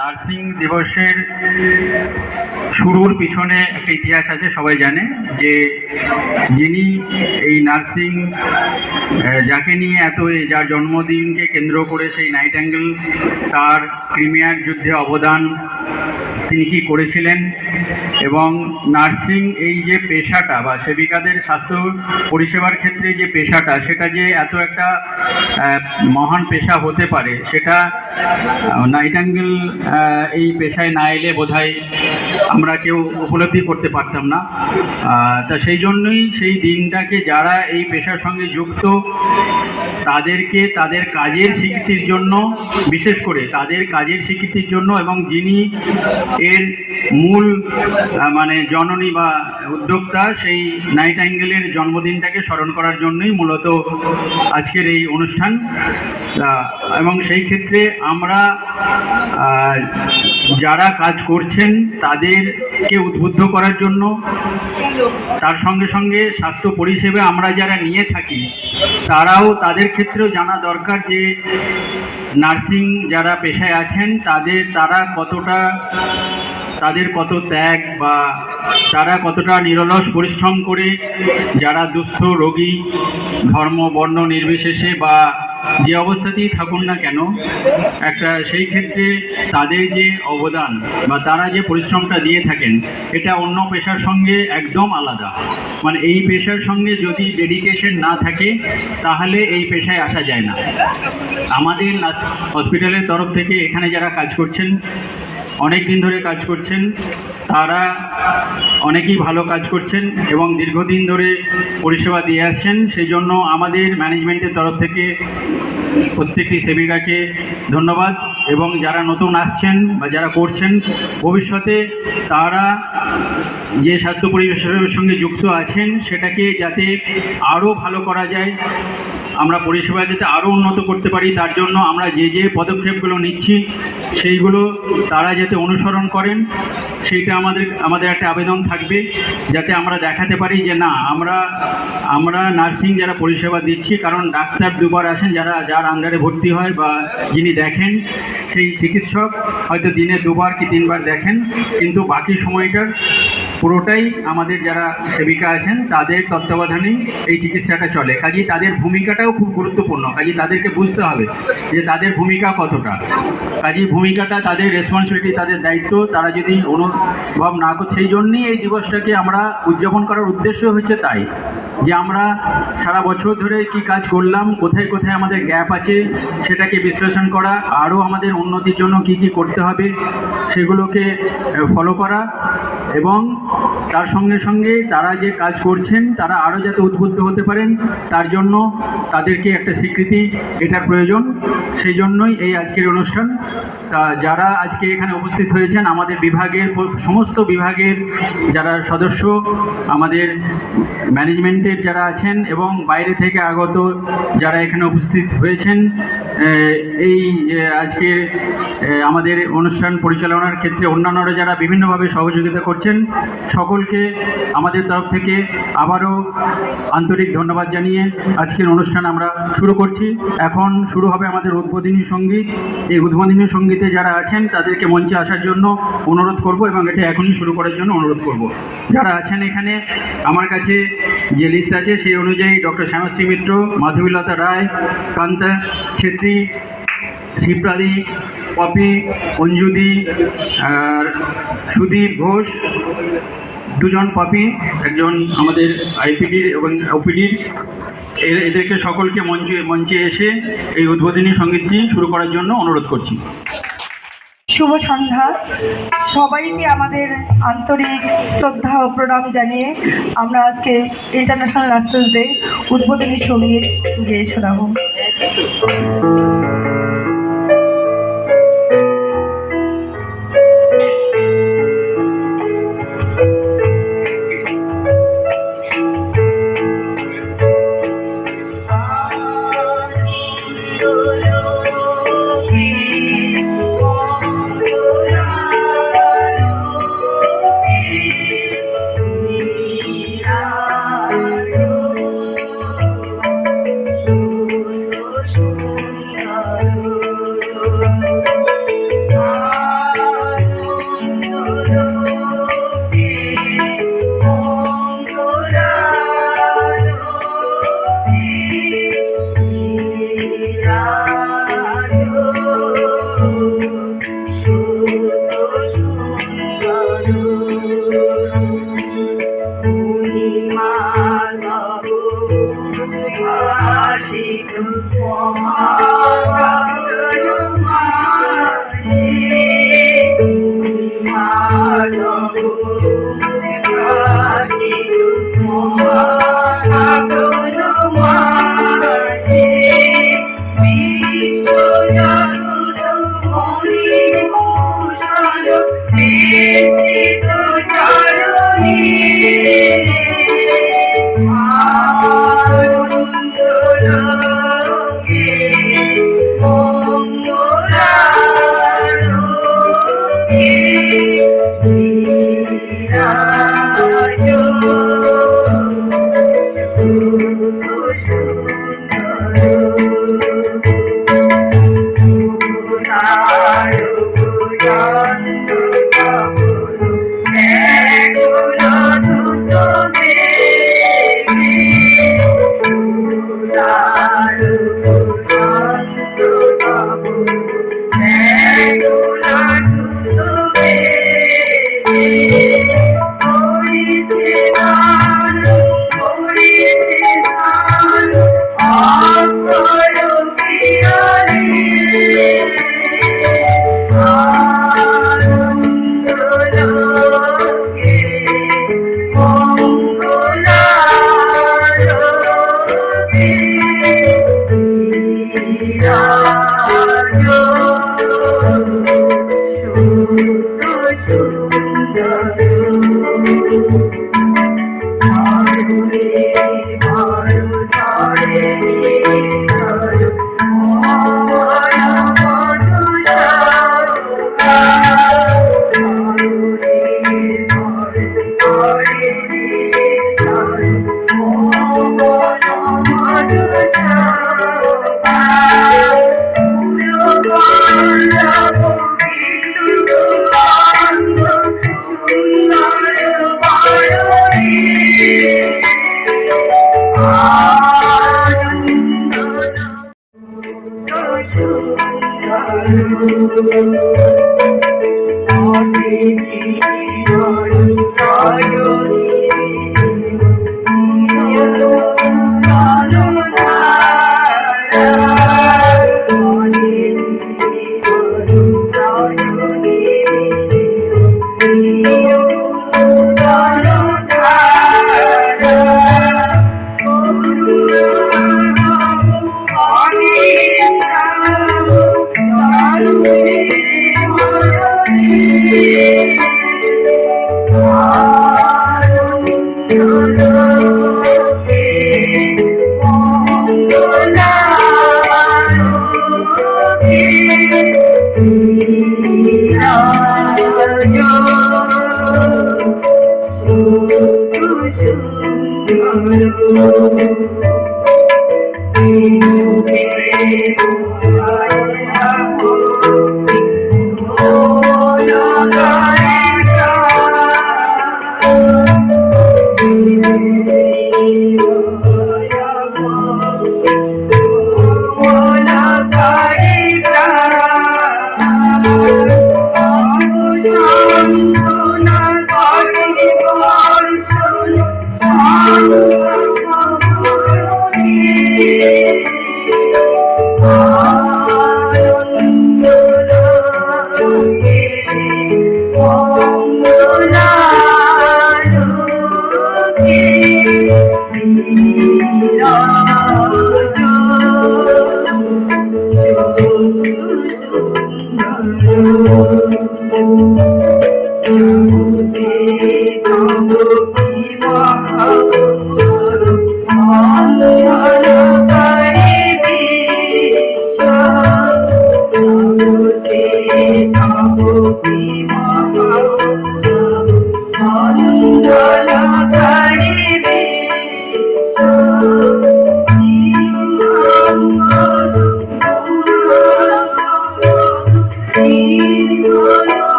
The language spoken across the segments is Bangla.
নার্সিং দিবসের শুরুর পিছনে একটা ইতিহাস আছে, সবাই জানে যে যিনি এই নার্সিং যাকে নিয়ে যার জন্মদিনকে কেন্দ্র করে সেই নাইটিঙ্গেল তার ক্রিমিয়ার যুদ্ধে অবদান তিনি কি করেছিলেন এবং নার্সিং এই যে পেশাটা বা সেবিকাদের স্বাস্থ্য পরিষেবার ক্ষেত্রে যে পেশাটা সেটা যে এত একটা মহান পেশা হতে পারে সেটা নাইটিঙ্গেল এই পেশায় না এলে বোধহয় আমরা কেউ উপলব্ধি করতে পারতাম না। তা সেই জন্যই সেই দিনটাকে যারা এই পেশার সঙ্গে যুক্ত তাদেরকে তাদের কাজের স্বীকৃতির জন্য, বিশেষ করে তাদের কাজের স্বীকৃতির জন্য, এবং যিনি এর মূল জননী বা উদ্যোক্তা সেই নাইটিঙ্গেলের জন্মদিনটাকে স্মরণ করার জন্যই মূলত আজকের এই অনুষ্ঠান। এবং সেই ক্ষেত্রে আমরা যারা কাজ করছেন তাদেরকে উদ্বুদ্ধ করার জন্য, তার সঙ্গে সঙ্গে স্বাস্থ্য পরিষেবা আমরা যারা নিয়ে থাকি তারাও তাদের ক্ষেত্রেও জানা দরকার যে নার্সিং যারা পেশায় আছেন তাদের কত ত্যাগ বা তারা কতটা নিরলস পরিশ্রম করে যারা দুস্থ রোগী ধর্ম বর্ণ নির্বিশেষে বা যে অবস্থাতেই থাকুন না কেন সেই ক্ষেত্রে তাদের যে অবদান বা তারা যে পরিশ্রমটা দিয়ে থাকেন এটা অন্য পেশার সঙ্গে একদম আলাদা। এই পেশার সঙ্গে যদি ডেডিকেশন না থাকে তাহলে এই পেশায় আসা যায় না। আমাদের হসপিটালের তরফ থেকে এখানে যারা কাজ করছেন, অনেক দিন ধরে কাজ করছেন, তারা অনেকেই ভালো কাজ করছেন এবং দীর্ঘদিন ধরে পরিষেবা দিয়ে আসছেন। সেই জন্য আমাদের ম্যানেজমেন্টের তরফ থেকে প্রত্যেকটি সেবিকাকে ধন্যবাদ। এবং যারা নতুন আসছেন বা যারা করছেন, ভবিষ্যতে তারা যে স্বাস্থ্য পরিষেবার সঙ্গে যুক্ত আছেন সেটাকে যাতে আরও ভালো করা যায়, আমরা পরিষেবা যাতে আরও উন্নত করতে পারি, তার জন্য আমরা যে পদক্ষেপগুলো নিচ্ছি সেইগুলো তারা যাতে অনুসরণ করেন সেইটা আমাদের একটা আবেদন থাকবে, যাতে আমরা দেখাতে পারি যে না, আমরা নার্সিং যারা পরিষেবা দিচ্ছি। কারণ ডাক্তার দুবার আসেন যার আন্ডারে ভর্তি হয় বা যিনি দেখেন, সেই চিকিৎসক হয়তো দিনে 2 বার কি 3 বার দেখেন, কিন্তু বাকি সময়টার পুরোটাই আমাদের যারা সেবিকা আছেন তাদের তত্ত্বাবধানেই এই চিকিৎসাটা চলে। কাজেই তাদের ভূমিকাটাও খুব গুরুত্বপূর্ণ। কাজেই তাদেরকে বুঝতে হবে যে তাদের ভূমিকা কতটা। কাজেই ভূমিকাটা, তাদের রেসপন্সিবিলিটি, তাদের দায়িত্ব তারা যদি অনুভব না করে, সেই জন্যই এই দিবসটাকে আমরা উদযাপন করার উদ্দেশ্য হচ্ছে তাই যে আমরা সারা বছর ধরে কি কাজ করলাম, কোথায় কোথায় আমাদের গ্যাপ আছে সেটাকে বিশ্লেষণ করা, আরও আমাদের উন্নতির জন্য কি করতে হবে সেগুলোকে ফলো করা, এবং তার সঙ্গে সঙ্গে তারা যে কাজ করছেন তারা আরও যাতে উদ্বুদ্ধ হতে পারেন তার জন্য তাদেরকে একটা স্বীকৃতি এটার প্রয়োজন। সেই জন্যই এই আজকের অনুষ্ঠান। যারা আজকে এখানে উপস্থিত হয়েছেন, আমাদের বিভাগের সমস্ত বিভাগের যারা সদস্য, আমাদের ম্যানেজমেন্টের যারা আছেন এবং বাইরে থেকে আগত যারা এখানে উপস্থিত হয়েছেন, এই আজকে আমাদের অনুষ্ঠান পরিচালনার ক্ষেত্রে অন্যান্যরা যারা বিভিন্নভাবে সহযোগিতা করছেন, সকলকে আমাদের তরফ থেকে আবারও আন্তরিক ধন্যবাদ জানিয়ে আজকের অনুষ্ঠান আমরা শুরু করছি। এখন শুরু হবে আমাদের উদ্বোধনী সঙ্গীত। এই উদ্বোধনী সঙ্গীতে যারা আছেন তাদেরকে মঞ্চে আসার জন্য অনুরোধ করব এবং এটা এখনই শুরু করার জন্য অনুরোধ করব। যারা আছেন এখানে, আমার কাছে যে লিস্ট আছে সেই অনুযায়ী ডক্টর শ্যামাশ্রী মিত্র, মাধবীলতা রায়, কান্তা ছেত্রী, শিপ্রাদি, পপি, অঞ্জুদি, আর সুধীর ঘোষ, 2 জন পপি, একজন আমাদের আইপিডির এবং ওপিডির, এদেরকে সকলকে মঞ্চে এসে এই উদ্বোধনী সঙ্গীতটি শুরু করার জন্য অনুরোধ করছি। শুভ সন্ধ্যা। সবাইকে আমাদের আন্তরিক শ্রদ্ধা ও প্রণাম জানিয়ে আমরা আজকে ইন্টারন্যাশনাল নার্সেস ডে উদ্বোধনী সঙ্গীত গেয়ে শোনাবো।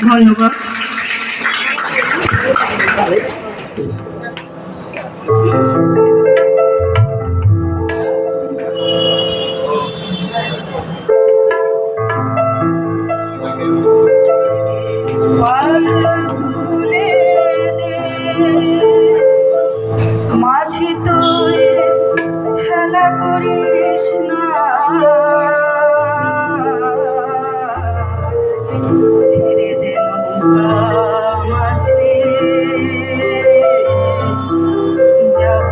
ধন্যবাদ। মাঝি তুই খেলা করিস না, ছেড়ে দে নৌকা মাঝি, যাব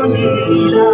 মদিনা।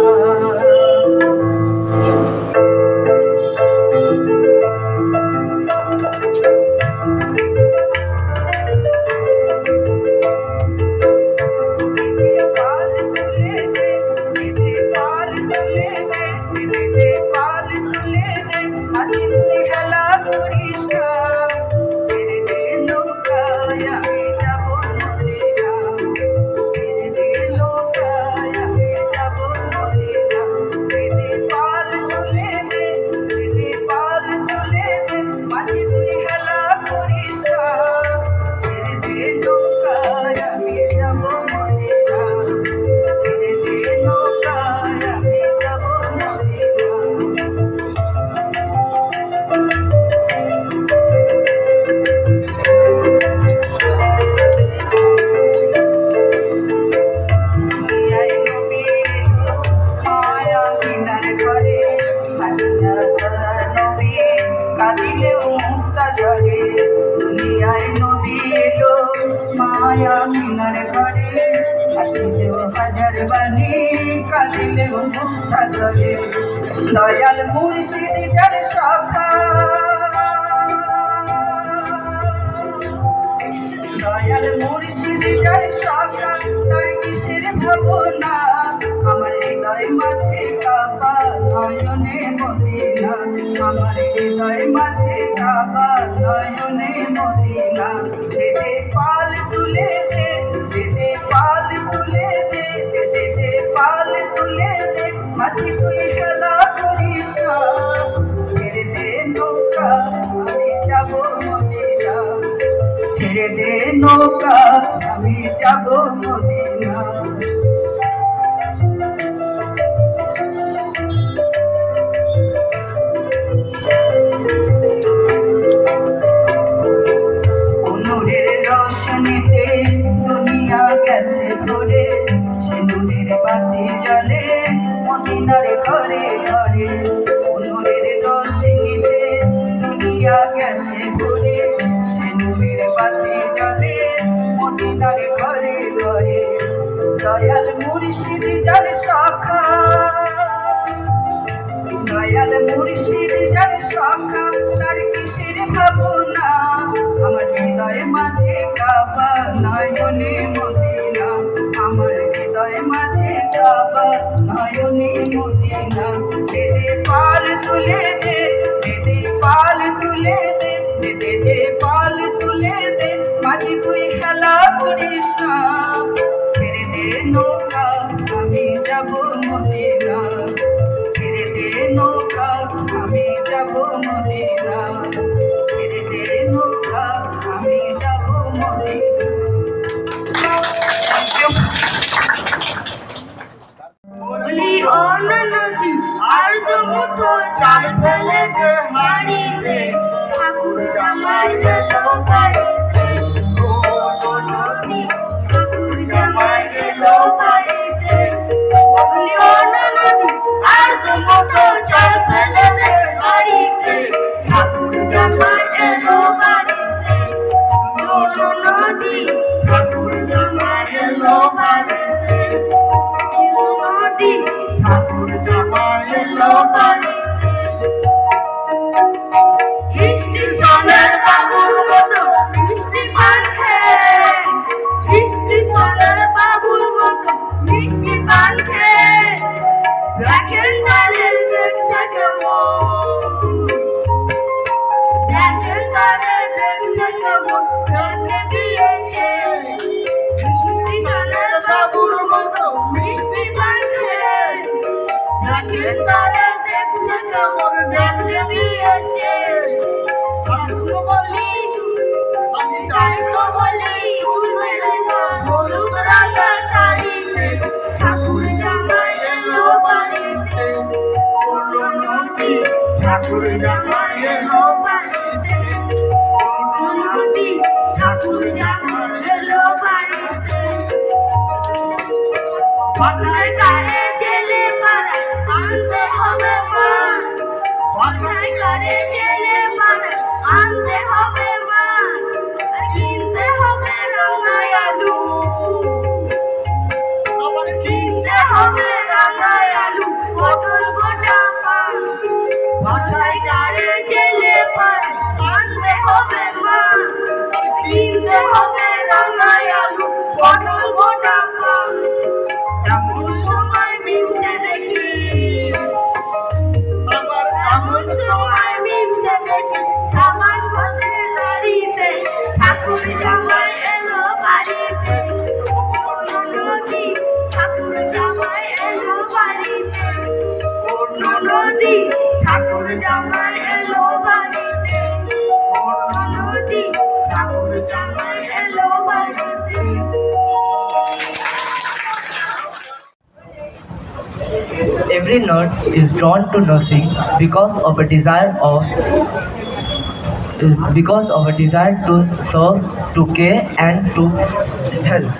কাঁদিলেও মুক্তা ঝরে, দুনিয়ায় নবী এলো মায়া মিনার ঘরে, হাসিলেও হাজার বাণী, কাঁদিলেও মুক্তা ঝরে। দয়াল মুর্শিদ যার সখা, দয়াল মুর্শিদ যার সখা, তার কিসের ভাবনা, আমার হৃদয় মাঝে কাবা নয়নে মদিনা, আমার হৃদয় মাঝে কাবা নয়নে মদিনা। দে দে পাল তুলে দে, দে দে পাল তুলে দে, দে দে দে পাল তুলে দে, মাঝি তুই খেলা করিস না, ছেড়ে দে নৌকা আমি যাব মদিনা, ছেড়ে দে নৌকা আমি যাব মদিনা। নূরের রোশনীতে দুনিয়া গেছে ঘুরে, সে নূরের বাতি জ্বলে মদিনার ঘরে ঘরে। নূরের রোশনীতে দুনিয়া গেছে ঘুরে, সে নূরের বাতি জ্বলে মদিনার ঘরে ঘরে। দয়াল মুর্শিদ যার সখা, দয়াল মুর্শিদ যার সখা, তার কিসের ভাবনা, আমার হৃদয় মাঝে কাবা নয়নে মদিনা, আমার হৃদয় মাঝে কাবা নয়নে মদিনা। দে দে পাল তুলে দে, দে দে পাল তুলে দে, দে দে দে পাল তুলে দে, মাঝি তুই খেলা করিস না, ছেড়ে দে নৌকা আমি যাব মদিনা, ছেড়ে দে নৌকা আমি যাব মদিনা, ছেড়ে দে নৌকা আমি যাব মদিনা। বলি ও নদী আর তো মুঠো চাল ফেলে দে হাড়িতে, ঠাকুর জামাই গেল বাড়িতে, ও নদী ঠাকুর জামাই গেল বাড়িতে। বলি ও নদী আর তো মুঠো চাল ফেলে দে হাড়িতে, ঠাকুর জামাই এলো বাড়িতে, ও নদী ঠাকুর জামাই এলো বাড়িতে, নদী ঠাকুর জামাই এলো বাড়িতে। স্টেশনের বাবুর মতো মিষ্টি পান খেয়ে, স্টেশনের বাবুর মতো মিষ্টি পান খেয়ে, দেখেন তারে দেখছে কেমন, দেখেন তারে দেখছে কেমন, দেখে দিয়েছে। স্টেশনের বাবুর মতো মিষ্টি পান খেয়ে, ঢাকের তালে দেখছে কেমন ঢাক ডেবিয়েছে ঠাকুর বলি আমি তাই তো বলি চুল বেঁধে হলুদ রাঙা শাড়িতে ঠাকুর জামাই এলো বাড়িতে নদী ঠাকুর জামাই এলো বাড়িতে নদী ঠাকুর জামাই এলো বাড়িতে মাথায় গাড়ে জেলে পাড়ায় আনতে হবে মা মাথায় গাড়ে জেলে পাড়ায় আনতে হবে মা কিনতে হবে রাঙায় আলু আবার কিনতে হবে রাঙায় আলু পটল গোটা পা মাথায় গাড়ে জেলে পাড়ায় আনতে হবে মা কিনতে হবে রাঙায় আলু পটল গোটা পা এমন সময় মিলছে দেখি আবার এমন সময় মিলছে দেখি সামান বসে দাঁড়িতে ঠাকুর জামাই এলো বাড়িতে নদী ঠাকুর জামাই এলো বাড়িতে নদী ঠাকুর জামাই এলো বাড়িতে নদী ঠাকুর জামাই এলো বাড়িতে Every nurse is drawn to nursing because of a desire to serve, to care and to help.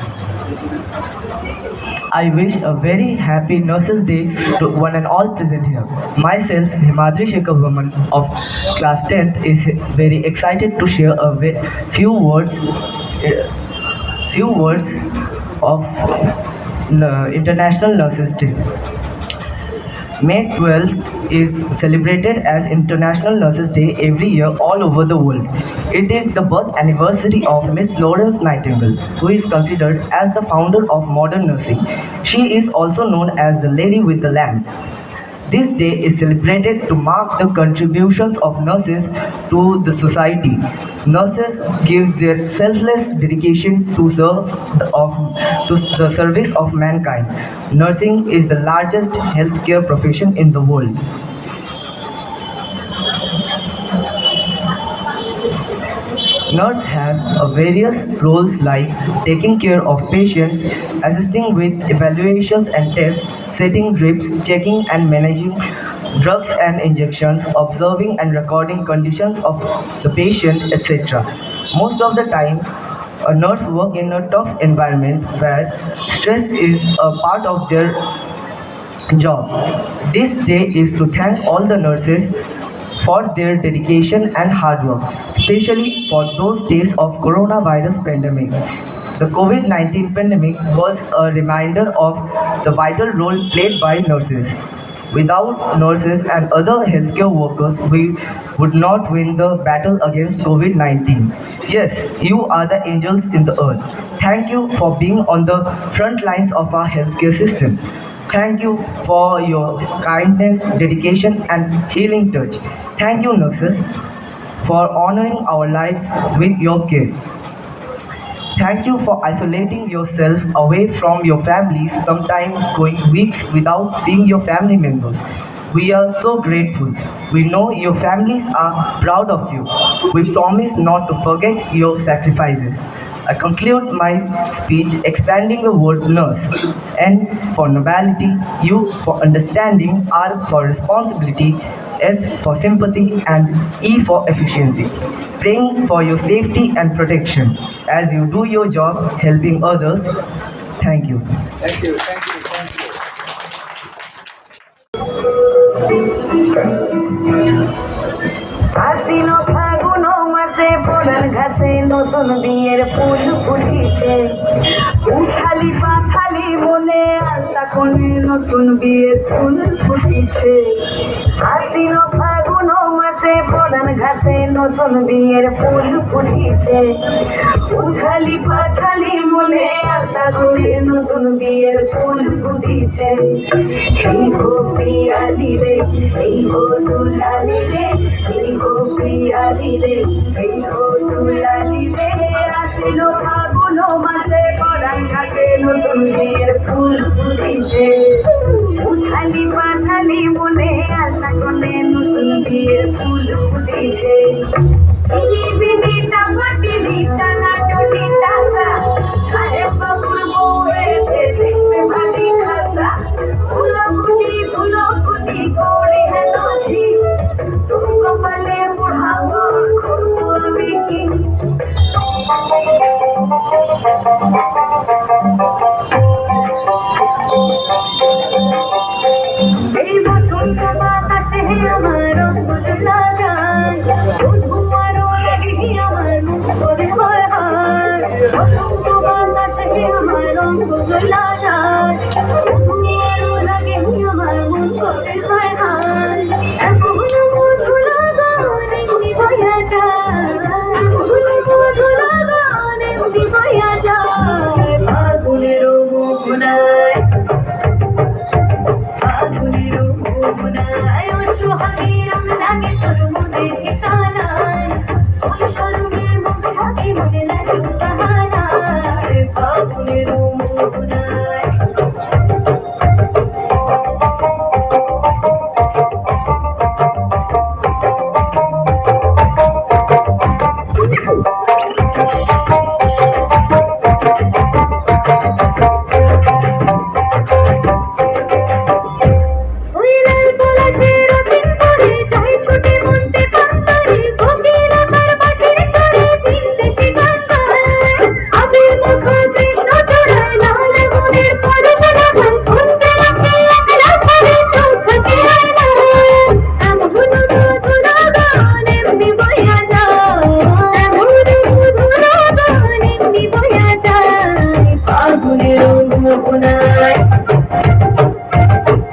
I wish a very happy Nurses Day to one and all present here. Myself, Himadri Shekhar Burman of class 10th is very excited to share a few words of International Nurses Day. May 12th is celebrated as International Nurses Day every year all over the world. It is the birth anniversary of Miss Florence Nightingale, who is considered as the founder of modern nursing. She is also known as the Lady with the Lamp. This day is celebrated to mark the contributions of nurses to the society. Nurses give their selfless dedication to the service of mankind. Nursing is the largest healthcare profession in the world. Nurses have various roles like taking care of patients, assisting with evaluations and tests, setting drips, checking and managing drugs and injections, observing and recording conditions of the patient, etc. Most of the time, a nurse works in a tough environment where stress is a part of their job. This day is to thank all the nurses for their dedication and hard work, especially for those days of coronavirus pandemic. The COVID-19 pandemic was a reminder of the vital role played by nurses. Without nurses and other healthcare workers, we would not win the battle against COVID-19. Yes, you are the angels in the earth. Thank you for being on the front lines of our healthcare system. Thank you for your kindness, dedication and healing touch. Thank you, nurses, for honoring our lives with your care. Thank you for isolating yourself away from your families, sometimes going weeks without seeing your family members. We are so grateful. We know your families are proud of you. We promise not to forget your sacrifices. I conclude my speech expanding the word nurse. N for nobility, U for understanding, R for responsibility, S for sympathy, and E for efficiency. Praying for your safety and protection as you do your job helping others. Thank you. Thank you. Thank you. Thank you. আশ্বিন ফাগুন মাসে ফোলার ঘাসে নতুন বিয়ের ফুল ফুটেছে উঠালি পাথালি মনে আলতা কোণে নতুন বিয়ের ফুল ফুটেছে আশ্বিন ফাগুন মাসে ফোলার ঘাসে নতুন বিয়ের ফুল ফুটেছে উঠালি পাথালি মনে আলতা কোণে নতুন বিয়ের ফুল ফুটেছে এই গো পিয়ালি রে এই গো দুলালি রে এই গো পিয়ালি রে এই গো দুলালি রে আশ্বিন ফাগুন মাসে ফোলার ঘাসে নতুন বিয়ের ফুল ফুটেছে উঠালি পাথালি মনি মনে আল্লাহ কোনে নতুন বিয়ের ফুল ফুটেছে বিনিটা মাটিটা নাটনিটা সাহেব বাবুর বউ এসে দেখবে ভারী খাসা ধুলোকুটি করে হেনছি তুমি কপালে পড়াবো করবো আমি কি এই বসন্ত বাতাসে আমার অদ্ভুত লাগায় ধুমারও লাগে আমার মুখ করে হয় হায় বসন্ত বাতাসে আমার অদ্ভুত লাগায় ধুমারও লাগে আমার মুখ করে হয় হায় এমন মধুর গান এমনি বইয়া যায় এমন মধুর গান এমনি বইয়া যায় ফাগুনেরও মোহনায় ফাগুনেরও মোহনায় সোহাগের রং লাগে তোর মনের ঠিকানায় ফুল সরুগে মুখ ঢাকে মনে লাগে বাহানায় ফাগুনেরও মোহনায়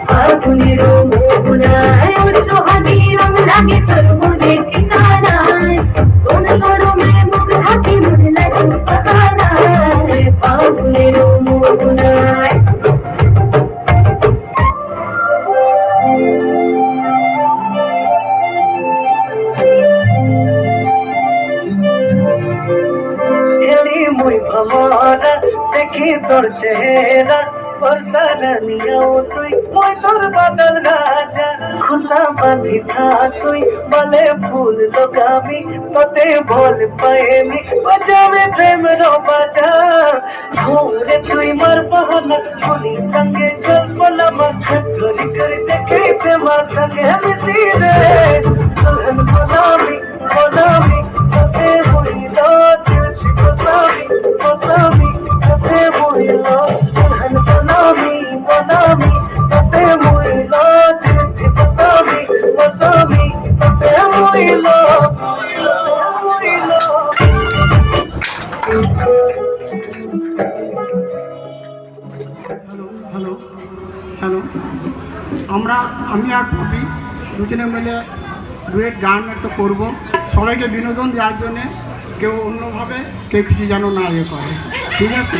ফাগুনেরও মোহনায় সোহাগের রং লাগে তোর মনের ঠিকানায় কোন গরমে মুখ ঢাকে মনে লাগে বাহানায় ফাগুনেরও মোহনায় এলি মুই ভমরা দেখি তোর চেহারা বর্ষারানিয়াও তুই মই তোর বাদল রাজা খুশা বাঁধি থা তুই বলে ফুল লোকাবি তোতে বল পায়েমি বাজাবে প্রেম রো বাজা ভোরে তুই মার বাহানা ফুলি সঙ্গে চল বলামা ধরি করে দেখে প্রেমা সঙ্গে মিশি রে দুলহন বনামি বনামি তোতে হইল দিল বসামি বসামি তোতে হইল দুলহন বনামি বনামি তোতে হইল দিল বসামি বসামি তোতে হইল হ্যালো হ্যালো আমি আর ভাবি দুজনে মিলে ডুয়েট গান একটা করবো সবাইকে বিনোদন দেওয়ার জন্যে কেউ অন্যভাবে কেউ কিছু যেন না ইয়ে করে ঠিক আছে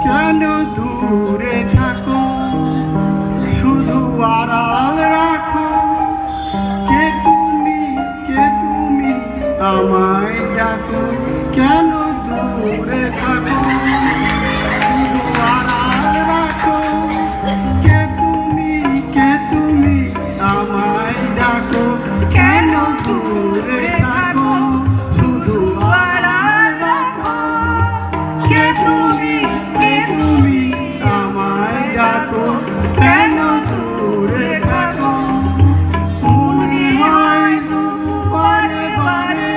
কেন দূরে থাকো শুধু আড়াল রাখো কে তুমি আমায় ডাকো কেন দূরে থাকো শুধু আড়াল রাখো কে তুমি আমায় ডাকো কেন দূরে থাকো শুধু আড়াল রাখো কে তুমি আমায় ডাকো কেন দূরে থাকো মনে হয় বারে বারে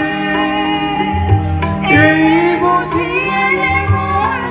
এই বুঝিয়ে মোর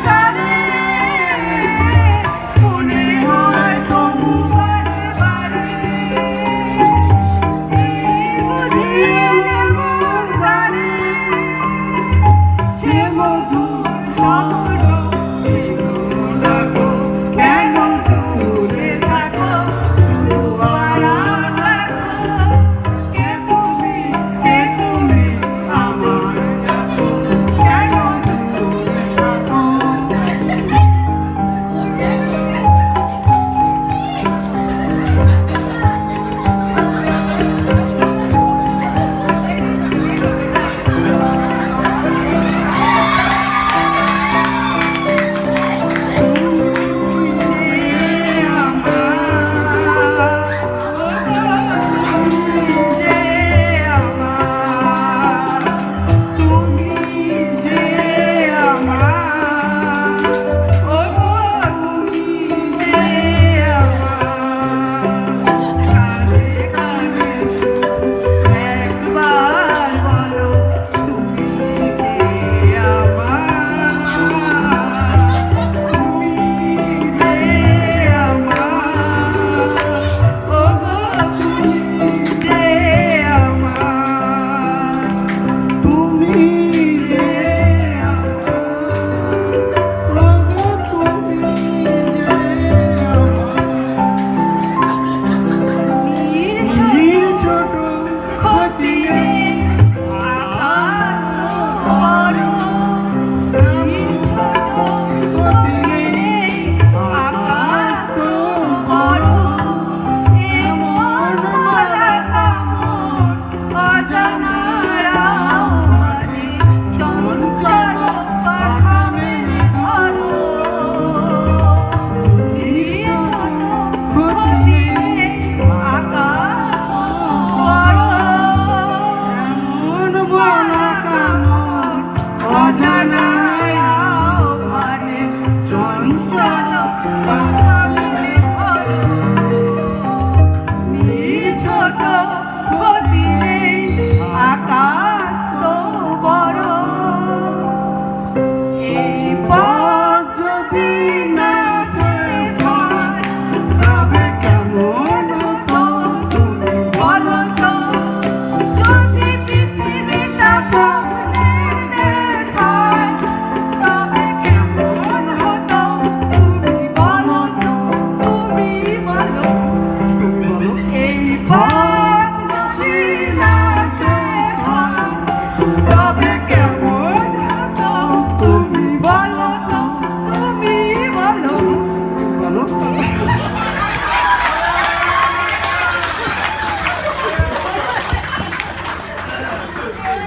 Good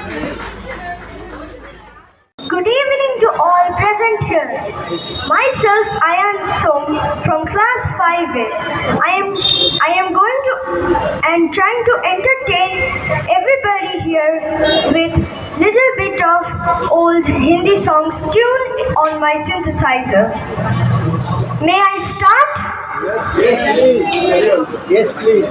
evening to all present here. Myself, Ayan Som from class 5A. I am going to and trying to entertain everybody here with little bit of old Hindi songs tuned on my synthesizer. May I start? Yes, please.